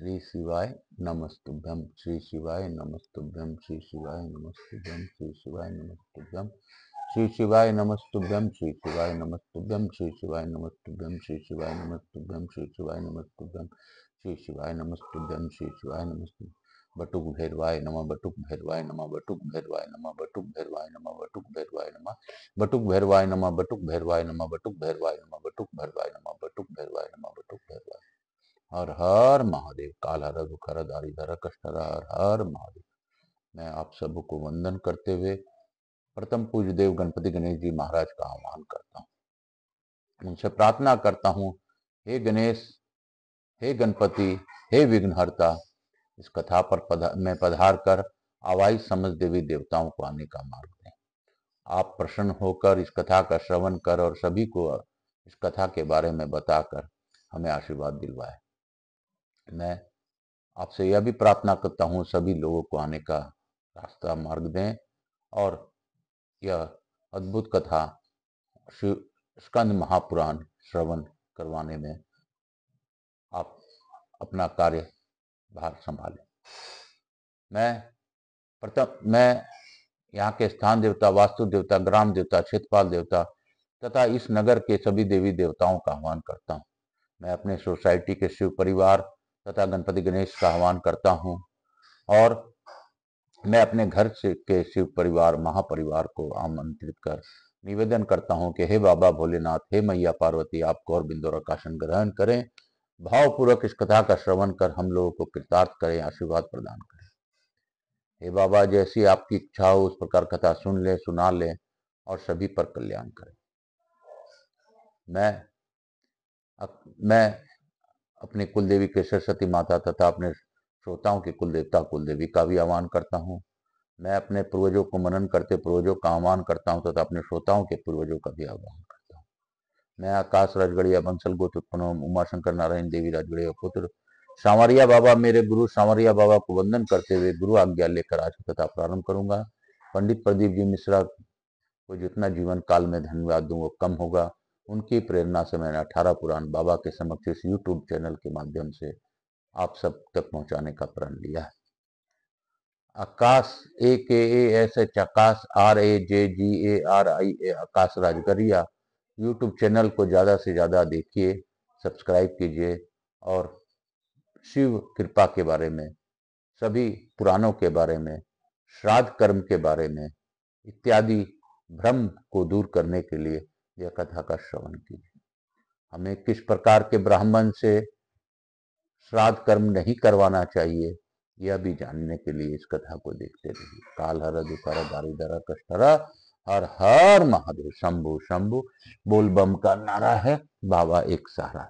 श्री शिवाय नमस्तुभ्यं। श्री शिवाय नमस्तुभ्यं। श्री शिवाय नमस्तुभ्यं। श्री शिवाय नमस्तुभ्यं। श्री शिवाय नमस्तुभ्यं। श्री शिवाय नमस्तुभ्यं। श्री शिवाय नमस्तुभ्यं। श्री शिवाय नमस्तुभ्यं। श्री शिवाय नमस्तुभ्यं। श्री शिवाय नमस्तुभ्यं। श्री शिवाय नमस्तुभ्यं। बटुक भैरवाय नमः। बटुक भैरवाय नमः। बटुक भैरवाय नमः। बटुक भैरवाय नमः। बटुक भैरवाय नमः। बटुक भैरवाय नमः। बटुक भैरवाय नमः। बटुक भैरवाय नमः। बटुक भैरवाय नमः। बटुक भैरवाय नमः। बटुक भैरवाय। हर हर महादेव। काल हर दुखर दारिधर कष्टहर। हर हर महादेव। मैं आप सबको वंदन करते हुए प्रथम पूज्य देव गणपति गणेश जी महाराज का आह्वान करता हूँ। उनसे प्रार्थना करता हूँ, हे गणेश, हे गणपति, हे विघ्नहर्ता, इस कथा पर मैं पधार कर आवाई समझ देवी देवताओं को आने का मार्ग दें। आप प्रसन्न होकर इस कथा का श्रवण कर और सभी को इस कथा के बारे में बताकर हमें आशीर्वाद दिलवाए। मैं आपसे यह भी प्रार्थना करता हूँ, सभी लोगों को आने का रास्ता मार्ग दें और यह अद्भुत कथा शिव स्कंद महापुराण श्रवण करवाने में आप अपना कार्य भार संभालें। मैं यहाँ के स्थान देवता, वास्तु देवता, ग्राम देवता, क्षेत्रपाल देवता तथा इस नगर के सभी देवी देवताओं का आह्वान करता हूँ। मैं अपने सोसाइटी के शिव परिवार तथा गणपति गणेश का आह्वान करता हूँ और मैं अपने घर से के शिव परिवार महापरिवार को आमंत्रित कर निवेदन करता हूँ कि हे बाबा भोलेनाथ, हे मैया पार्वती, आप गौर बिंदु का आसन ग्रहण करें, भावपूर्वक इस कथा का श्रवण कर हम लोगों को कृतार्थ करें, आशीर्वाद प्रदान करें। हे बाबा, जैसी आपकी इच्छा हो उस प्रकार कथा सुन ले, सुना ले और सभी पर कल्याण करें। मैं अपने कुलदेवी के सरस्वती माता तथा अपने श्रोताओं के कुल देवता कुलदेवी का भी आह्वान करता हूँ। मैं अपने पूर्वजों को मनन करते पूर्वजों का आह्वान करता हूँ तथा अपने श्रोताओं के पूर्वजों का भी आह्वान करता हूँ। मैं आकाश राजगढ़िया बंसल गोत्र उत्पन्न उमा शंकर नारायण देवी राजगढ़िया पुत्र सांवरिया बाबा, मेरे गुरु सांवरिया बाबा को वंदन करते हुए गुरु आज्ञा लेकर आज कथा प्रारंभ करूंगा। पंडित प्रदीप जी मिश्रा को जितना जीवन काल में धन्यवाद दूं वो कम होगा। उनकी प्रेरणा से मैंने 18 पुराण बाबा के समक्ष इस यूट्यूब चैनल के माध्यम से आप सब तक पहुंचाने का प्रण लिया है। आकाश AKASH आकाश RAJGARIA आकाश राजगढ़िया यूट्यूब चैनल को ज़्यादा से ज़्यादा देखिए, सब्सक्राइब कीजिए और शिव कृपा के बारे में, सभी पुराणों के बारे में, श्राद्ध कर्म के बारे में इत्यादि भ्रम को दूर करने के लिए यह कथा का श्रवण कीजिए। हमें किस प्रकार के ब्राह्मण से श्राद्ध कर्म नहीं करवाना चाहिए यह भी जानने के लिए इस कथा को देखते रहिए। काल हर दुखहर दारिधर कष्टहर। हर हर महादेव। शंभु शंभु बोल बम का नारा है, बाबा एक सहारा।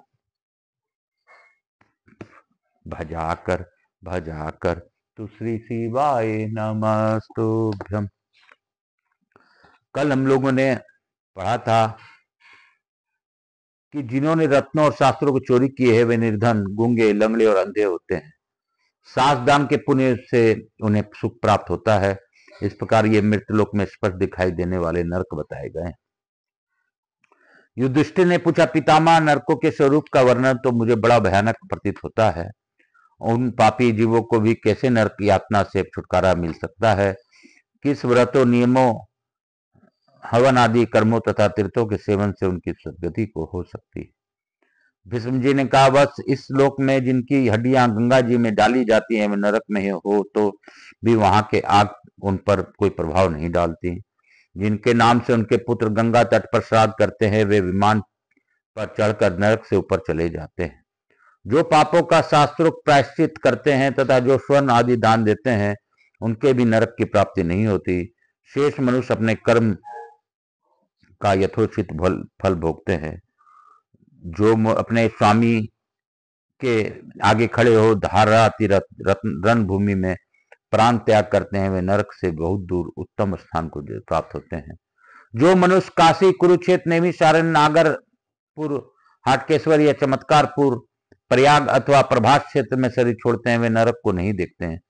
भजाकर तु श्री शिवाय नमस्तुभ्यम। कल हम लोगों ने पढ़ा था कि जिन्होंने रत्नों और शास्त्रों को चोरी किए हैं वे निर्धन, गूंगे, लंगड़े और अंधे होते हैं। सास दान के पुण्य से उन्हें सुख प्राप्त होता है। इस प्रकार ये मृतलोक में स्पष्ट दिखाई देने वाले नरक बताए गए। युधिष्ठिर ने पूछा, पितामह, नरकों के स्वरूप का वर्णन तो मुझे बड़ा भयानक प्रतीत होता है। उन पापी जीवों को भी कैसे नरक यातना से छुटकारा मिल सकता है? किस व्रतों, नियमों, हवन आदि कर्मों तथा तीर्थों के सेवन से उनकी सद्गति को हो सकती है? भीष्म जी ने कहा, बस इस श्लोक में जिनकी हड्डियां गंगा जी में डाली जाती हैं वे नरक में हो तो भी वहां के आग उन पर कोई प्रभाव नहीं डालती। जिनके नाम से उनके पुत्र गंगा तट पर श्राद्ध करते हैं वे विमान पर चढ़कर नरक से ऊपर चले जाते हैं। जो पापों का शास्त्रोक्त प्रायश्चित करते हैं तथा जो स्वर्ण आदि दान देते हैं उनके भी नरक की प्राप्ति नहीं होती। शेष मनुष्य अपने कर्म का यथोचित फल भोगते हैं। जो अपने स्वामी के आगे खड़े हो धाराती रणभूमि में प्राण त्याग करते हैं वे नरक से बहुत दूर उत्तम स्थान को प्राप्त होते हैं। जो मनुष्य काशी, कुरुक्षेत्र, नैमिषारण्य, नागरपुर, हाटकेश्वर या चमत्कारपुर, प्रयाग अथवा प्रभास क्षेत्र में शरीर छोड़ते हैं वे नरक को नहीं देखते हैं।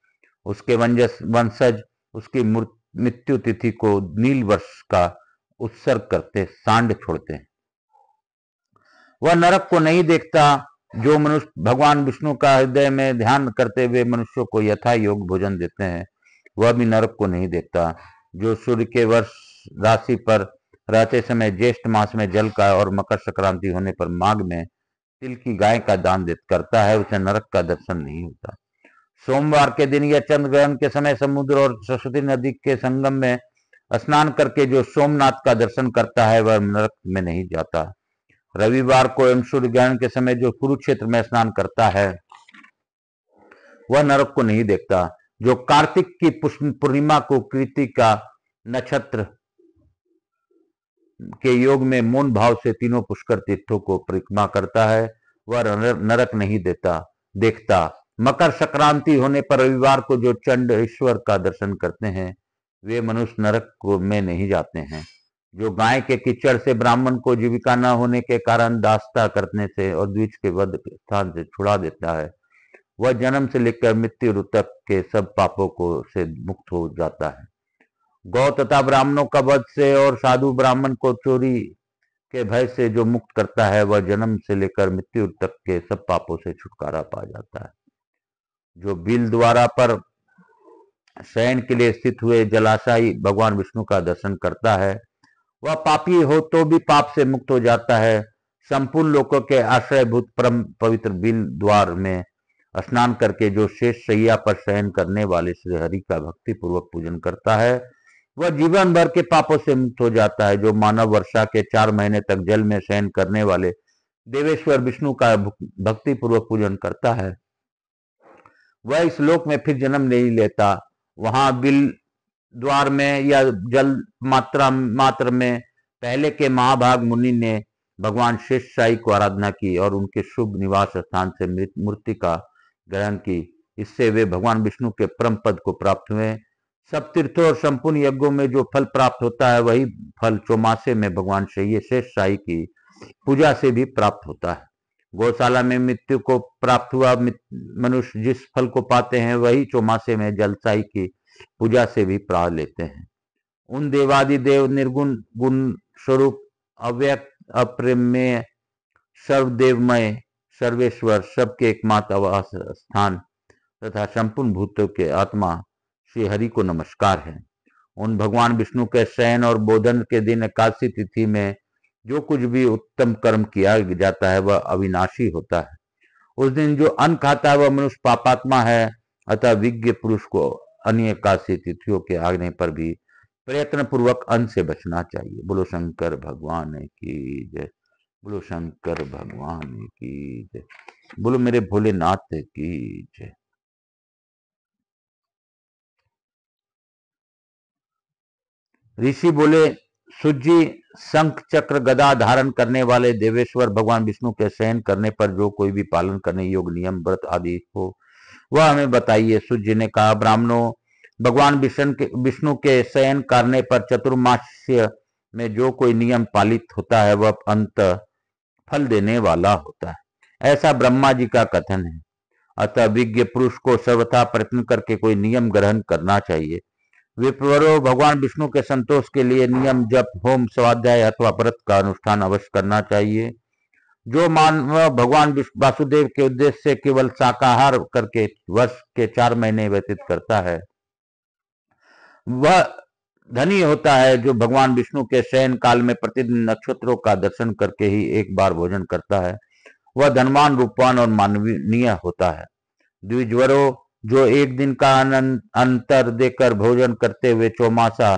उसके वंशज उसकी मृत्यु तिथि को नील वर्ष का उत्सर्ग करते सांड छोड़ते हैं। वह नरक को नहीं देखता जो मनुष्य भगवान विष्णु का हृदय में ध्यान करते हुए मनुष्यों को यथा योग भोजन देते हैं वह भी नरक को नहीं देखता। जो सूर्य के वर्ष राशि पर रहते समय ज्येष्ठ मास में जल का और मकर संक्रांति होने पर माघ में तिल की गाय का दान करता है उसे नरक का दर्शन नहीं होता। सोमवार के दिन या चंद्र ग्रहण के समय समुद्र और सरस्वती नदी के संगम में स्नान करके जो सोमनाथ का दर्शन करता है वह नरक में नहीं जाता। रविवार को एवं सूर्य ग्रहण के समय जो कुरुक्षेत्र में स्नान करता है वह नरक को नहीं देखता। जो कार्तिक की पूर्णिमा को कृतिका नक्षत्र के योग में मौन भाव से तीनों पुष्कर तीर्थों को परिक्रमा करता है वह नरक नहीं देखता। मकर संक्रांति होने पर रविवार को जो चंड ईश्वर का दर्शन करते हैं वे मनुष्य नरक में नहीं जाते हैं। जो गाय के कीचड़ से ब्राह्मण को जीविका न होने के कारण दास्ता करने से और द्विज के वध के स्थान से छुड़ा देता है वह जन्म से लेकर मृत्यु तक के सब पापों को से मुक्त हो जाता है। गौ तथा ब्राह्मणों का वध से और साधु ब्राह्मण को चोरी के भय से जो मुक्त करता है वह जन्म से लेकर मृत्यु तक के सब पापों से छुटकारा पा जाता है। जो बिल द्वारा पर शयन के लिए स्थित हुए जलाशयी भगवान विष्णु का दर्शन करता है वह पापी हो तो भी पाप से मुक्त हो जाता है। संपूर्ण लोकों के आश्रयभूत परम पवित्र बिल द्वार में स्नान करके जो शेष शैया पर शयन करने वाले श्री हरि का भक्ति पूर्वक पूजन करता है वह जीवन भर के पापों से मुक्त हो जाता है। जो मानव वर्षा के 4 महीने तक जल में शयन करने वाले देवेश्वर विष्णु का भक्ति पूर्वक पूजन करता है वह इस लोक में फिर जन्म नहीं लेता। वहां बिल द्वार में या जल मात्र में पहले के महाभाग मुनि ने भगवान शेषशाही को आराधना की और उनके शुभ निवास स्थान से मूर्ति का ग्रहण की। इससे वे भगवान विष्णु के परम पद को प्राप्त हुए। सब तीर्थों और संपूर्ण यज्ञों में जो फल प्राप्त होता है वही फल चौमासे में भगवान शेषशाही की पूजा से भी प्राप्त होता है। गौशाला में मृत्यु को प्राप्त हुआ मनुष्य जिस फल को पाते हैं वही चौमासे में जलसाई की पूजा से भी पा लेते हैं। उन देवादि देव निर्गुण गुण स्वरूप अव्यक्त अप्रमेय सर्वदेवमय सर्वेश्वर सबके एकमात्र आवास स्थान तथा संपूर्ण भूतों के आत्मा श्री हरि को नमस्कार है। उन भगवान विष्णु के शयन और बोधन के दिन एकादशी तिथि में जो कुछ भी उत्तम कर्म किया जाता है वह अविनाशी होता है। उस दिन जो अन्न खाता है वह मनुष्य पापात्मा है। अतः विज्ञ पुरुष को अन्य एकादशी तिथियों के आने पर भी प्रयत्न पूर्वक अन्न से बचना चाहिए। बोलो शंकर भगवान की जय। बोलो शंकर भगवान की जय। बोलो मेरे भोलेनाथ की जय। ऋषि बोले सुजी शंख चक्र गदा धारण करने वाले देवेश्वर भगवान विष्णु के शयन करने पर जो कोई भी पालन करने योग्य नियम व्रत आदि हो वह हमें बताइए। सूर्य ने कहा ब्राह्मणों भगवान विष्णु के शयन करने पर चतुर्मास्य में जो कोई नियम पालित होता है वह अंत फल देने वाला होता है ऐसा ब्रह्मा जी का कथन है। अतः विज्ञ पुरुष को सर्वथा प्रयत्न करके कोई नियम ग्रहण करना चाहिए। विप्रवरों भगवान विष्णु के संतोष के लिए नियम जप होम स्वाध्याय अथवा व्रत का अनुष्ठान अवश्य करना चाहिए। जो मानव भगवान वासुदेव के उद्देश्य से केवल शाकाहार करके वर्ष के 4 महीने व्यतीत करता है वह धनी होता है। जो भगवान विष्णु के शयन काल में प्रतिदिन नक्षत्रों का दर्शन करके ही एक बार भोजन करता है वह धनवान रूपवान और मानवीय होता है। द्विजवरों जो एक दिन का अंतर देकर भोजन करते हुए चौमासा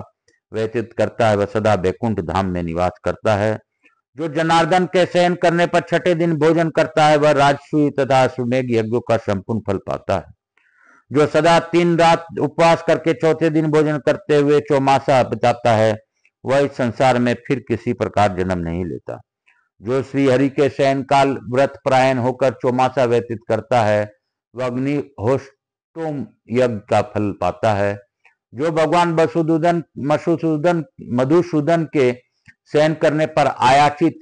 व्यतीत करता है वह सदा बैकुंठ धाम में निवास करता है। जो जनार्दन के शयन करने पर 6ठे दिन भोजन करता है वह राजसूय तथा अश्वमेघ यज्ञों का संपूर्ण फल पाता है। जो सदा 3 रात उपवास करके 4थे दिन भोजन करते हुए चौमासा बिताता है वह इस संसार में फिर किसी प्रकार जन्म नहीं लेता। जो श्री हरि के शयन काल व्रत परायण होकर चौमासा व्यतीत करता है वह अग्निहोष्टोम यज्ञ का फल पाता है। जो भगवान मधुसूदन के शयन करने पर आयाचित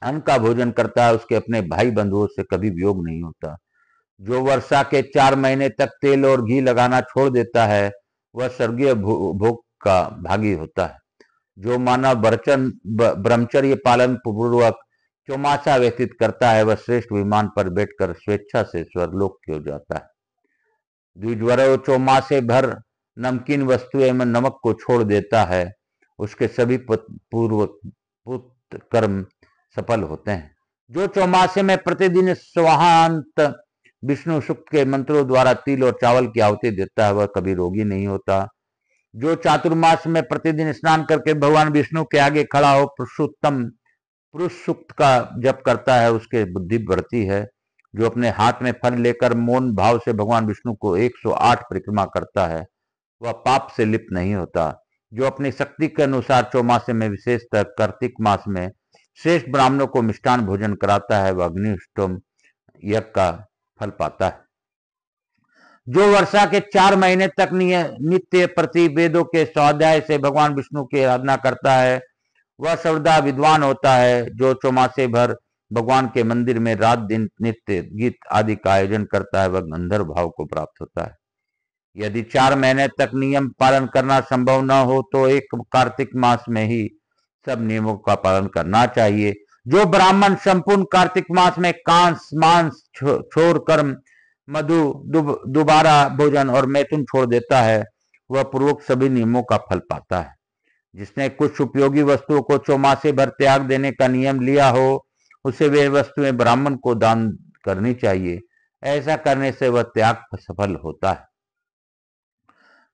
अन्न का भोजन करता है उसके अपने भाई बंधुओं से कभी वियोग नहीं होता। जो वर्षा के 4 महीने तक तेल और घी लगाना छोड़ देता है वह स्वर्गीय भोग का भागी होता है। जो मानव ब्रह्मचर्य पालन पूर्वक चौमासा व्यतीत करता है वह श्रेष्ठ विमान पर बैठकर स्वेच्छा से स्वर्गलोक की ओर जाता है। द्विजवरो चौमासे भर नमकीन वस्तु एवं नमक को छोड़ देता है, उसके सभी पूर्व कर्म सफल होते हैं। जो चौमासे में प्रतिदिन स्वाहांत विष्णु सूक्त के मंत्रों द्वारा तिल और चावल की आहुति देता है वह कभी रोगी नहीं होता। जो चातुर्मास में प्रतिदिन स्नान करके भगवान विष्णु के आगे खड़ा हो पुरुषोत्तम पुरुष सूक्त का जप करता है उसके बुद्धि बढ़ती है। जो अपने हाथ में फल लेकर मौन भाव से भगवान विष्णु को 108 परिक्रमा करता है वह पाप से लिप्त नहीं होता। जो अपनी शक्ति के अनुसार चौमासे में विशेषतः कार्तिक मास में श्रेष्ठ ब्राह्मणों को मिष्टान भोजन कराता है वह अग्निष्टोम यज्ञ का फल पाता है। जो वर्षा के 4 महीने तक नित्य प्रति वेदों के स्वाध्याय से भगवान विष्णु की आराधना करता है वह सर्वदा विद्वान होता है। जो चौमासे भर भगवान के मंदिर में रात दिन नित्य गीत आदि का आयोजन करता है वह गंधर्व भाव को प्राप्त होता है। यदि 4 महीने तक नियम पालन करना संभव न हो तो एक कार्तिक मास में ही सब नियमों का पालन करना चाहिए। जो ब्राह्मण संपूर्ण कार्तिक मास में कांस मांस छोड़कर मधु दोबारा भोजन और मैथुन छोड़ देता है वह पूर्वक सभी नियमों का फल पाता है। जिसने कुछ उपयोगी वस्तुओं को चौमासे भर त्याग देने का नियम लिया हो उसे वे वस्तुएं ब्राह्मण को दान करनी चाहिए, ऐसा करने से वह त्याग सफल होता है।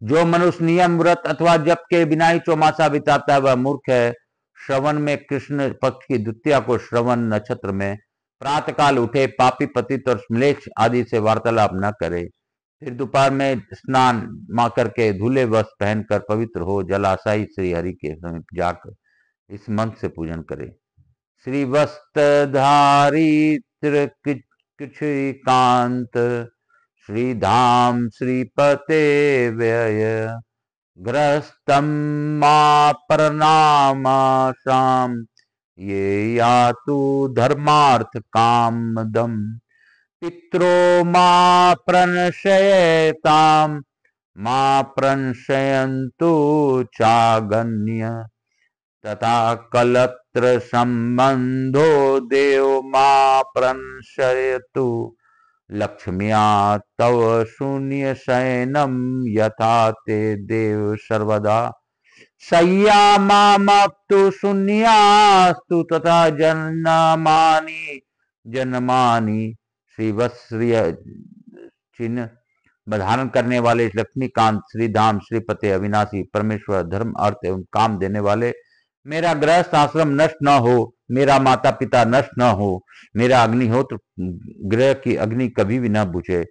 जो मनुष्य नियम व्रत अथवा जप के बिना ही चौमासा बिताता है वह मूर्ख है। श्रवण में कृष्ण पक्ष की द्वितीया को श्रवण नक्षत्र में प्रातःकाल उठे, पापी पतित और म्लेच्छ आदि से वार्तालाप न करे, फिर दोपहर में स्नान मां करके धुले वस्त्र पहनकर पवित्र हो जलाशय श्री हरि के समीप जाकर इस मंत्र से पूजन करे। श्री वस्त्रधारी कांत श्रीधाम श्रीपते व्यय ग्रस्तम मा प्रणामाशाम ये यातु धर्मार्थ कामदम पित्रो मा प्रणशयताम मा प्रणशयन्तु चागन्य तथा कलत्र संबंधो देव मा प्रणशयतु लक्ष्म्या तव शून्य शयनम यथा ते देव सर्वदा शय्या मामप्तु शून्यास्तु तथा जन्मानि श्रीवत्स्य चिन्ह धारण करने वाले लक्ष्मीकांत श्रीधाम श्रीपते अविनाशी परमेश्वर धर्म अर्थ एवं काम देने वाले मेरा गृहस्थ आश्रम नष्ट न हो, मेरा माता पिता नष्ट न हो, मेरा अग्निहोत्र गृह की अग्नि कभी भी न बुझे,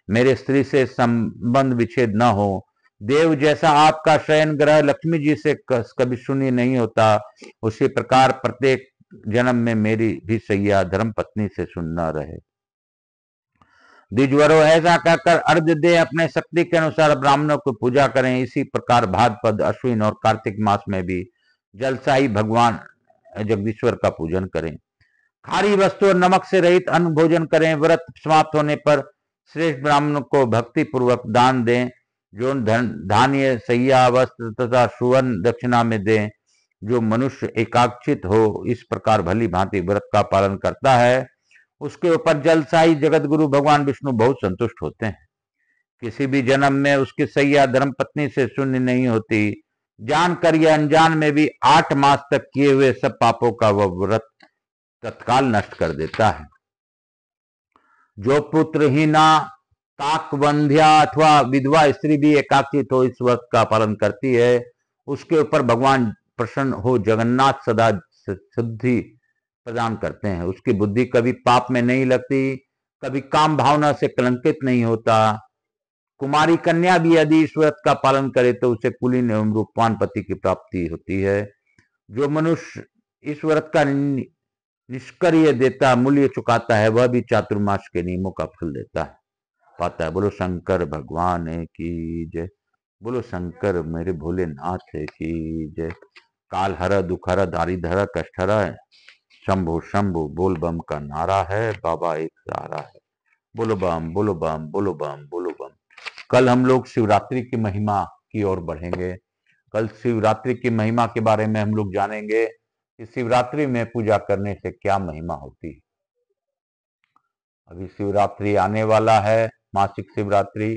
मेरे स्त्री से संबंध विच्छेद न हो। देव जैसा आपका शयन ग्रह लक्ष्मी जी से कभी शून्य नहीं होता उसी प्रकार प्रत्येक जन्म में मेरी भी सैया धर्म पत्नी से सुनना रहे। द्विजवरो ऐसा कहकर अर्घ्य दे अपने शक्ति के अनुसार ब्राह्मणों को पूजा करें। इसी प्रकार भाद्रपद अश्विन और कार्तिक मास में भी जलसाई भगवान जगदीश्वर का पूजन करें। खारी वस्तु और नमक से रहित अन्न भोजन करें। व्रत समाप्त होने पर श्रेष्ठ ब्राह्मणों को भक्ति पूर्वक दान दें। जो धान्य सैया वस्त्र तथा सुवर्ण दक्षिणा में दें। जो मनुष्य एकाग्रचित हो इस प्रकार भली भांति व्रत का पालन करता है उसके ऊपर जलसाई जगत गुरु भगवान विष्णु बहुत संतुष्ट होते हैं। किसी भी जन्म में उसकी सैया धर्म पत्नी से शून्य नहीं होती। जानकर या अनजान में भी 8 मास तक किए हुए सब पापों का वह व्रत तत्काल नष्ट कर देता है। जो पुत्रहीना काकबंध्या अथवा विधवा स्त्री भी एकाकित हो इस व्रत का पालन करती है उसके ऊपर भगवान प्रसन्न हो जगन्नाथ सदा सिद्धि प्रदान करते हैं। उसकी बुद्धि कभी पाप में नहीं लगती, कभी काम भावना से कलंकित नहीं होता। कुमारी कन्या भी यदि इस व्रत का पालन करे तो उसे कुलीन एवं रूपवान पति की प्राप्ति होती है। जो मनुष्य इस व्रत का निष्क्रिय देता मूल्य चुकाता है वह भी चातुर्मास के नियमों का फल देता है पाता है। बोलो शंकर भगवान की जय। बोलो शंकर मेरे भोलेनाथ की जय। काल हर दुखहर दारिधर कष्टहर शंभु शंभु बोल बम का नारा है, बाबा एक सहारा है। बोलो बम बोलो बम बोलो बम बोलो बम। कल हम लोग शिवरात्रि की महिमा की ओर बढ़ेंगे। कल शिवरात्रि की महिमा के बारे में हम लोग जानेंगे। इस शिवरात्रि में पूजा करने से क्या महिमा होती है। अभी शिवरात्रि आने वाला है, मासिक शिवरात्रि,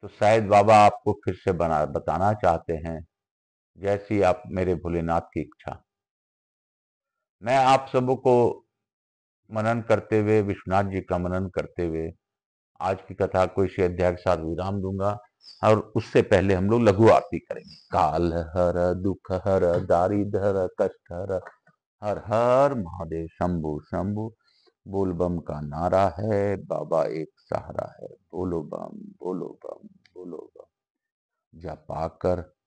तो शायद बाबा आपको फिर से बताना चाहते हैं, जैसी आप मेरे भोलेनाथ की इच्छा। मैं आप सबको मनन करते हुए, विश्वनाथ जी का मनन करते हुए आज की कथा को इसी अध्याय के साथ विराम दूंगा। और उससे पहले हम लोग लघु आरती करेंगे। काल हर दुख हर दारिद्र कष्ट हर, हर हर महादेव शंभु शंभु। बोल बम का नारा है, बाबा एक सहारा है। बोलो बम बोलो बम बोलो बम।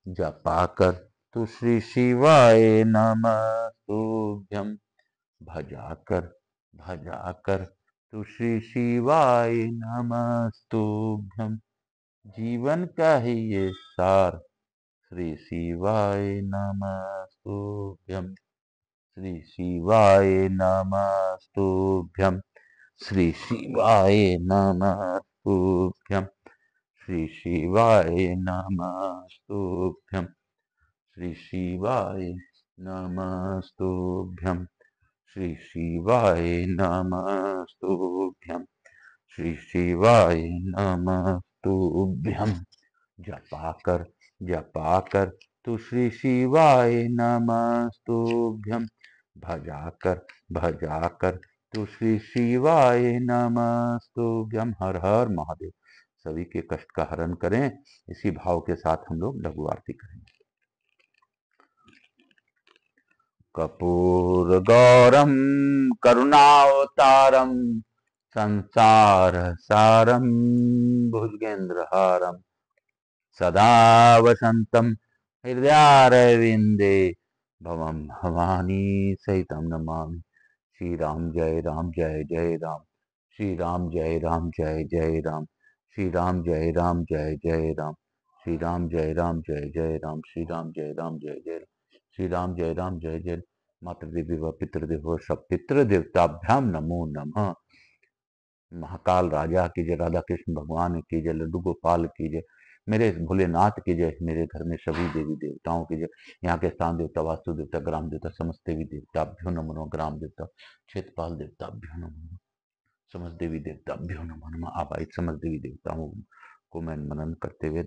जपा कर तू श्री शिवाय नमः तुभ्यम। भजा कर तू श्री शिवाय नमस्तुभ्यम। जीवन का ही ये सार, श्री शिवाय नमस्तुभ्यम। श्री शिवाय नमस्तुभ्यम। श्री शिवाय नमस्तुभ्यम। श्री शिवाय नमस्तुभ्यम। श्री शिवाय नमस्तुभ्यम। श्री शिवाय नमस्तुभ्यम। श्री शिवाय नमस्तुभ्यम। जपा कर तू श्री शिवाय नमस्तुभ्यम। भजा कर तू श्री शिवाय नमस्तुभ्यम। हर हर महादेव। सभी के कष्ट का हरण करें। इसी भाव के साथ हम लोग लघु आरती करेंगे। कपूर गौरम करुणावतारम संसार सारम भुजगेंद्रहारम सदा वसंतम हृदयारविंदे भवम भवानी सहितम नमामि। श्री राम जय राम जय जय राम। श्री राम जय राम जय जय राम। श्री राम जय राम जय जय राम। श्री राम जय राम जय जय राम। श्री राम जय राम जय जय राम। श्री राम जय राम जय जय। मातृदेवी व पितृदेव सब पितृदेवताभ्याम नमो नमः। महाकाल राजा की जय, राधा कृष्ण भगवान की जय, लड्डू गोपाल की जय, मेरे भोलेनाथ की जय, मेरे घर में सभी देवी देवताओं की जय। यहाँ के स्थान देवता, वास्तु देवता, ग्राम देवता, समस्त देवी देवताभ्यो नमो नमः। ग्राम देवता, क्षेत्रपाल देवताभ्यो नमो नमः। समस्त देवी देवताभ्यो नमो नमः। आवाहित समस्त देवी देवताओं को मैं मनन करते हुए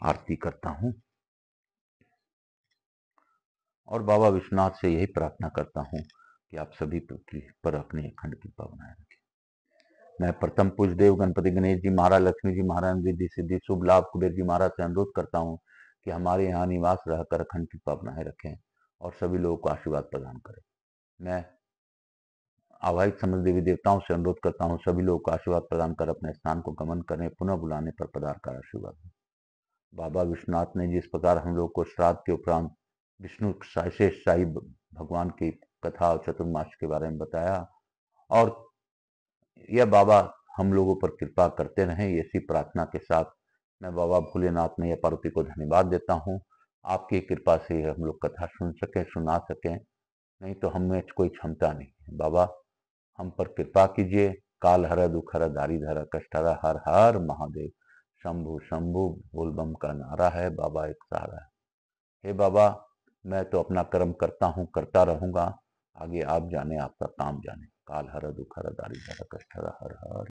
आरती करता हूँ और बाबा विश्वनाथ से यही प्रार्थना करता हूँ कि आप सभी पृथ्वी पर अपनी अखंड कृपा बनाए रखें। मैं प्रथम पूज्य देव गणपति गणेश जी महाराज, लक्ष्मी जी महाराज, रिद्धि सिद्धि शुभ लाभ कुबेर जी महाराज से अनुरोध करता हूँ कि हमारे यहाँ निवास रहकर अखंड कृपा बनाए रखें और सभी लोगों को आशीर्वाद प्रदान करें। मैं आवाहित समस्त देवी देवताओं से अनुरोध करता हूँ सभी लोगों को आशीर्वाद प्रदान कर अपने स्थान को गमन करें, पुनः बुलाने पर पधार कर आशीर्वाद दें। बाबा विश्वनाथ ने जिस प्रकार हम लोग को श्राद्ध के उपरांत विष्णु शेष शाही भगवान की कथा और चतुर्मास के बारे में बताया, और यह बाबा हम लोगों पर कृपा करते रहें, ऐसी प्रार्थना के साथ मैं बाबा भोलेनाथ में यह पार्वती को धन्यवाद देता हूँ। आपकी कृपा से हम लोग कथा सुन सकें, सुना सकें, नहीं तो हमें कोई क्षमता नहीं है। बाबा हम पर कृपा कीजिए। काल हर दुख हर दारिद्र कष्ट हर, हर हर महादेव शंभु शंभु। बोल बम का नारा है, बाबा एक सहारा है। हे बाबा, मैं तो अपना कर्म करता हूँ, करता रहूंगा, आगे आप जाने, आपका काम जाने। काल हर दुख हर दारिद्र कष्ट हर, हर हर।